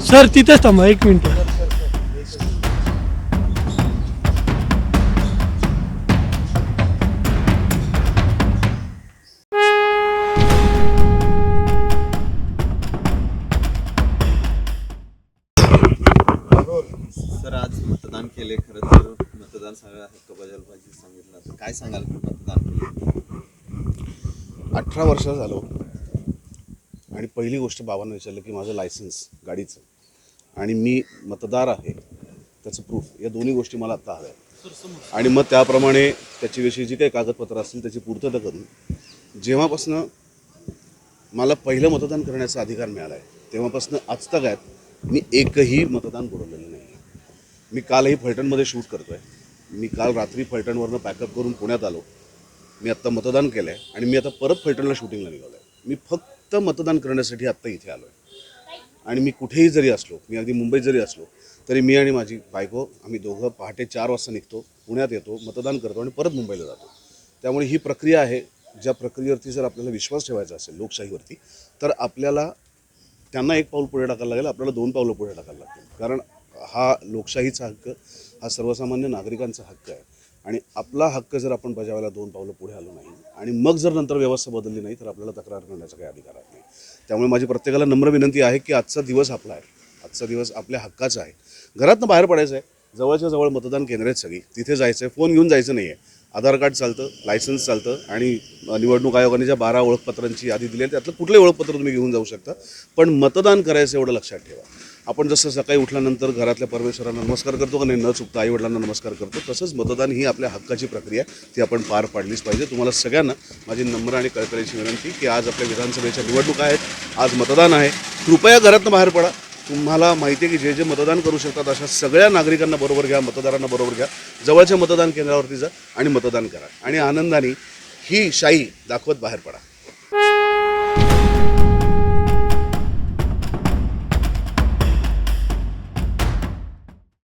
Sir तिथेच थांबा 1 minute. Sir आज मतदान केले. खरं तर मतदान सगळ्या हक्क बजावला पाहिजे सांगितलं. तर काय सांगाल मतदान केले? 18 वर्ष झालो आणि पहिली गोष्ट बाबांना विचारलं की माझं लायसन्स गाडीचं आणि मी मतदार आहे त्याचं प्रूफ, या दोन्ही गोष्टी मला आत्ता हव्या आहेत. आणि मग त्याप्रमाणे त्याच्याविषयी जी काही कागदपत्र असतील त्याची पूर्तता करून जेव्हापासनं मला पहिलं मतदान करण्याचा अधिकार मिळाला आहे तेव्हापासनं आजतागायत मी एकही मतदान बुडवलेलं नाही. मी कालही फलटणमध्ये शूट करतो आहे. मी काल रात्री फलटणवरनं पॅकअप करून पुण्यात आलो. मी आत्ता मतदान केलं आहे आणि मी आता परत फलटणला शूटिंगला निघालो आहे. मी फक्त मतदान करण्यासाठी आत्ता इथे आलो आहे. आणि मी कुठेही जरी असलो, मी अगदी मुंबईत जरी असलो तरी मी आणि माझी बायको आम्ही दोघं पहाटे 4 वाजता निघतो, पुण्यात येतो, मतदान करतो आणि परत मुंबईला जातो. त्यामुळे ही प्रक्रिया आहे. ज्या प्रक्रियेवरती जर आपल्याला विश्वास ठेवायचा असेल लोकशाहीवरती, तर आपल्याला त्यांना 1 पाऊल पुढे टाकायला लागेल, आपल्याला 2 पावलं पुढे टाकायला लागतील. कारण हा लोकशाहीचा हक्क, हा सर्वसामान्य नागरिकांचा हक्क आहे. आणि आपला हक्क जर आपण बजावायला 2 पावलं पुढे आलो नाही आणि मग जर नंतर व्यवस्था बदलली नाही तर आपल्याला तक्रार करण्याचा काही अधिकार नाही. त्यामुळे माझी प्रत्येकाला नम्र विनंती आहे की आजचा दिवस आपला आहे, आजचा दिवस आपल्या हक्काचा आहे. घरातनं बाहेर पडायचं आहे, जवळच्या जवळ मतदान केंद्र आहेत सगळी, तिथे जायचं आहे. फोन घेऊन जायचं नाही आहे. आधार कार्ड चालतं, लायसन्स चालतं आणि निवडणूक आयोगाने ज्या 12 ओळखपत्रांची यादी दिली आहे त्यातलं कुठलंही ओळखपत्र तुम्ही घेऊन जाऊ शकता. पण मतदान करायचं एवढं लक्षात ठेवा. आपण जसं सकाळी उठल्यानंतर घरातल्या परमेश्वरांना नमस्कार करतो का नाही, न चुकता आईवडिलांना नमस्कार करतो, तसंच मतदान ही आपल्या हक्काची प्रक्रिया ती आपण पार पाडलीच पाहिजे. तुम्हाला सगळ्यांना माझी नम्र आणि कळकळीची विनंती की आज आपल्या विधानसभेच्या निवडणुका आहेत, आज मतदान आहे. कृपया घरातनं बाहेर पडा. तुम्हाला माहिती आहे की जे जे मतदान करू शकतात अशा सगळ्या नागरिकांना बरोबर घ्या, मतदारांना बरोबर घ्या, जवळच्या मतदान केंद्रावरती जा आणि मतदान करा आणि आनंदाने ही शाही दाखवत बाहेर पडा.